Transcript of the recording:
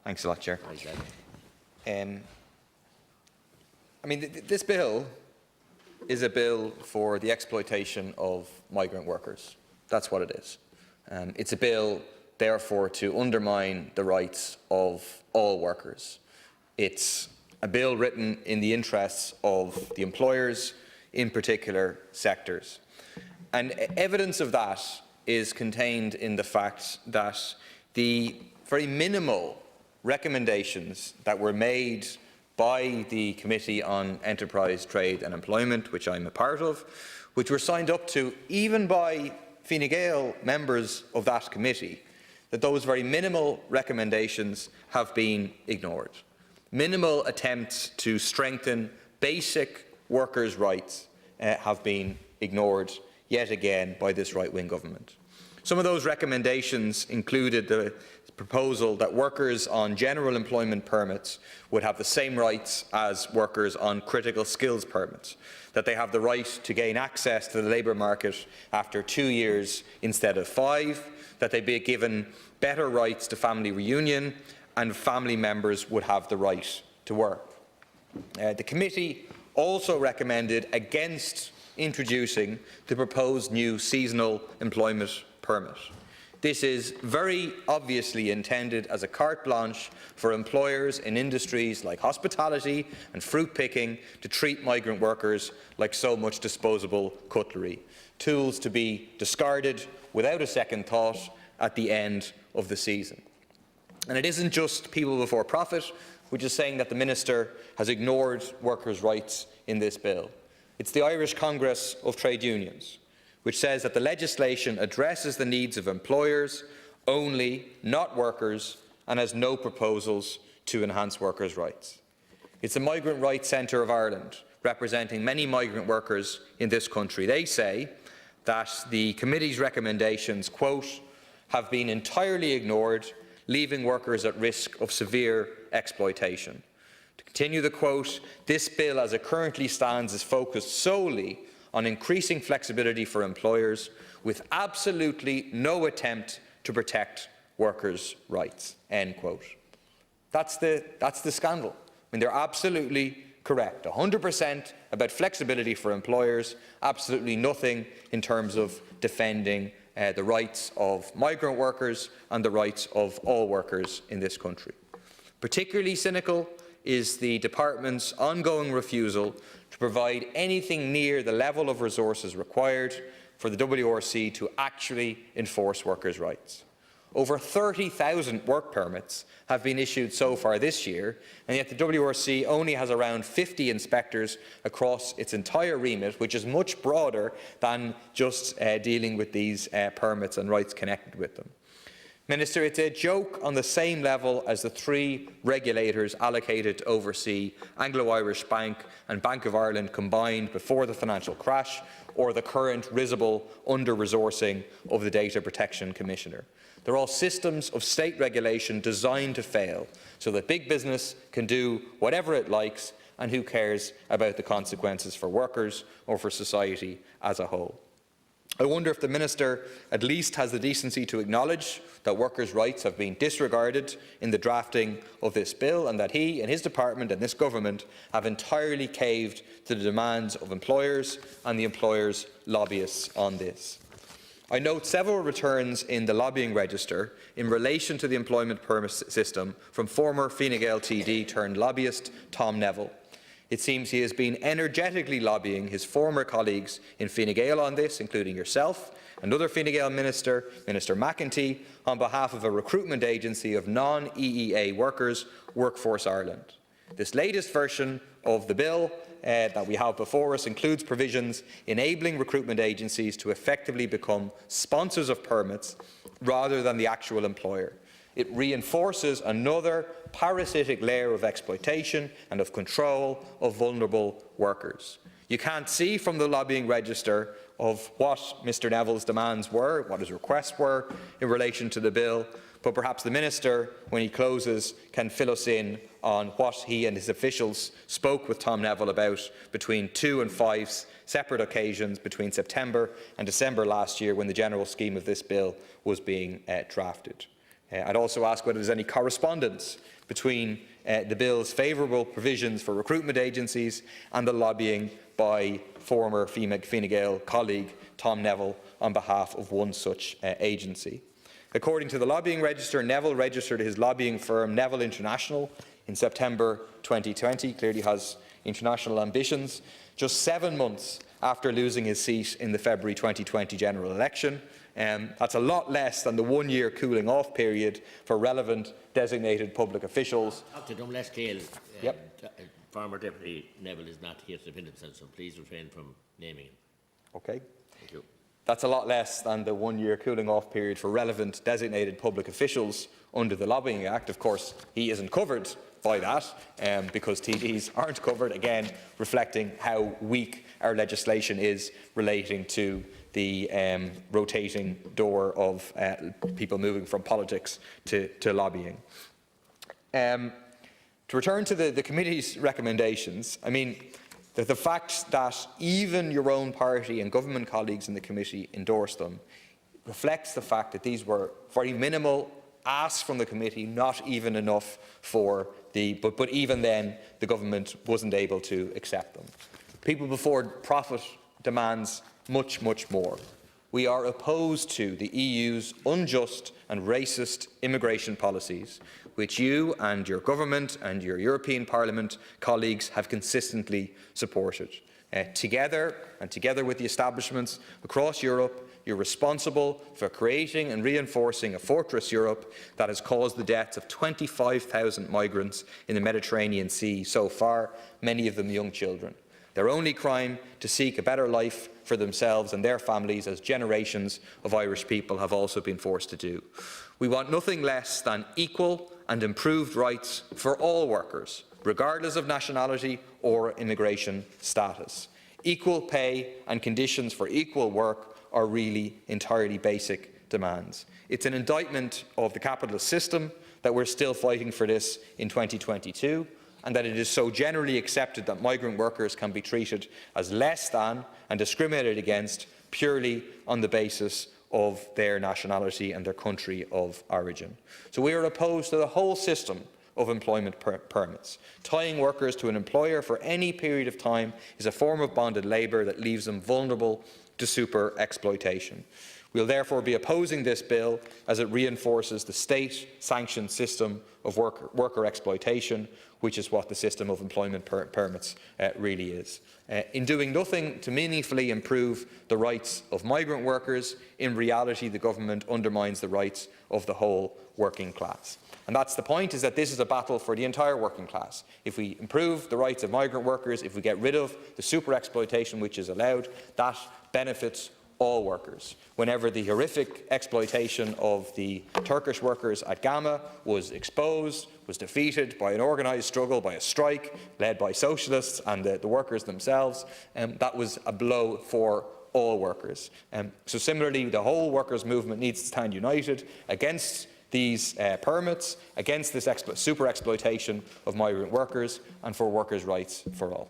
Thanks a lot, Chair. This bill is a bill for the exploitation of migrant workers. That's what it is. It's a bill, therefore, to undermine the rights of all workers. It's a bill written in the interests of the employers in particular sectors. And evidence of that is contained in the fact that the very minimal recommendations that were made by the Committee on Enterprise, Trade and Employment, which I'm a part of, which were signed up to even by Fine Gael members of that committee, that those very minimal recommendations have been ignored. Minimal attempts to strengthen basic workers' rights have been ignored yet again by this right-wing government. Some of those recommendations included the proposal that workers on general employment permits would have the same rights as workers on critical skills permits, that they have the right to gain access to the labour market after 2 years instead of 5, that they be given better rights to family reunion, and family members would have the right to work. The committee also recommended against introducing the proposed new seasonal employment permit. This is very obviously intended as a carte blanche for employers in industries like hospitality and fruit picking to treat migrant workers like so much disposable cutlery, tools to be discarded without a second thought at the end of the season. And it isn't just people before profit, which is saying that the Minister has ignored workers' rights in this bill. It's the Irish Congress of Trade Unions, which says that the legislation addresses the needs of employers only, not workers, and has no proposals to enhance workers' rights. It's the Migrant Rights Centre of Ireland, representing many migrant workers in this country. They say that the committee's recommendations, quote, have been entirely ignored, leaving workers at risk of severe exploitation. To continue the quote, this bill as it currently stands is focused solely on increasing flexibility for employers with absolutely no attempt to protect workers' rights, end quote. That's the scandal. They're absolutely correct. 100% about flexibility for employers, absolutely nothing in terms of defending the rights of migrant workers and the rights of all workers in this country. Particularly cynical is the Department's ongoing refusal to provide anything near the level of resources required for the WRC to actually enforce workers' rights. Over 30,000 work permits have been issued so far this year, and yet the WRC only has around 50 inspectors across its entire remit, which is much broader than just dealing with these permits and rights connected with them. Minister, it's a joke on the same level as the 3 regulators allocated to oversee Anglo-Irish Bank and Bank of Ireland combined before the financial crash, or the current risible under-resourcing of the Data Protection Commissioner. They're all systems of state regulation designed to fail, so that big business can do whatever it likes, and who cares about the consequences for workers or for society as a whole. I wonder if the Minister at least has the decency to acknowledge that workers' rights have been disregarded in the drafting of this bill, and that he and his department and this government have entirely caved to the demands of employers and the employers' lobbyists on this. I note several returns in the lobbying register in relation to the employment permit system from former Fine Gael TD turned lobbyist Tom Neville. It seems he has been energetically lobbying his former colleagues in Fine Gael on this, including yourself, another Fine Gael Minister, Minister McEntee, on behalf of a recruitment agency of non-EEA workers, Workforce Ireland. This latest version of the bill that we have before us includes provisions enabling recruitment agencies to effectively become sponsors of permits rather than the actual employer. It reinforces another parasitic layer of exploitation and of control of vulnerable workers. You can't see from the lobbying register of what Mr Neville's demands were, what his requests were in relation to the bill, but perhaps the Minister, when he closes, can fill us in on what he and his officials spoke with Tom Neville about between 2 and 5 separate occasions between September and December last year, when the general scheme of this bill was being drafted. I'd also ask whether there's any correspondence between the bill's favourable provisions for recruitment agencies and the lobbying by former Fine Gael colleague Tom Neville on behalf of one such agency. According to the lobbying register, Neville registered his lobbying firm Neville International in September 2020, clearly has international ambitions, just 7 months after losing his seat in the February 2020 general election. That's a lot less than the one-year cooling-off period for relevant designated public officials. Former Deputy Neville is not here to defend himself, so please refrain from naming him. Okay. Thank you. That's a lot less than the one-year cooling-off period for relevant designated public officials under the Lobbying Act. Of course, he isn't covered by that because TDs aren't covered, again reflecting how weak our legislation is relating to the rotating door of people moving from politics to lobbying. To return to the committee's recommendations, I mean, the fact that even your own party and government colleagues in the committee endorsed them reflects the fact that these were very minimal asks from the committee, not even enough for but even then the government wasn't able to accept them. People before profit demands much, much more. We are opposed to the EU's unjust and racist immigration policies, which you and your government and your European Parliament colleagues have consistently supported. Together with the establishments across Europe, you're responsible for creating and reinforcing a fortress Europe that has caused the deaths of 25,000 migrants in the Mediterranean Sea so far, many of them young children. Their only crime to seek a better life for themselves and their families, as generations of Irish people have also been forced to do. We want nothing less than equal and improved rights for all workers, regardless of nationality or immigration status. Equal pay and conditions for equal work are really entirely basic demands. It's an indictment of the capitalist system that we're still fighting for this in 2022, and that it is so generally accepted that migrant workers can be treated as less than and discriminated against purely on the basis of their nationality and their country of origin. So we are opposed to the whole system of employment permits. Tying workers to an employer for any period of time is a form of bonded labour that leaves them vulnerable to super exploitation. We will therefore be opposing this bill as it reinforces the state-sanctioned system of worker exploitation, which is what the system of employment permits really is. In doing nothing to meaningfully improve the rights of migrant workers, in reality the government undermines the rights of the whole working class. And that's the point, is that this is a battle for the entire working class. If we improve the rights of migrant workers, if we get rid of the super exploitation which is allowed, that benefits all workers. Whenever the horrific exploitation of the Turkish workers at Gama was exposed, was defeated by an organised struggle, by a strike led by socialists and the workers themselves, that was a blow for all workers. So similarly, the whole workers' movement needs to stand united against these permits, against this super exploitation of migrant workers, and for workers' rights for all.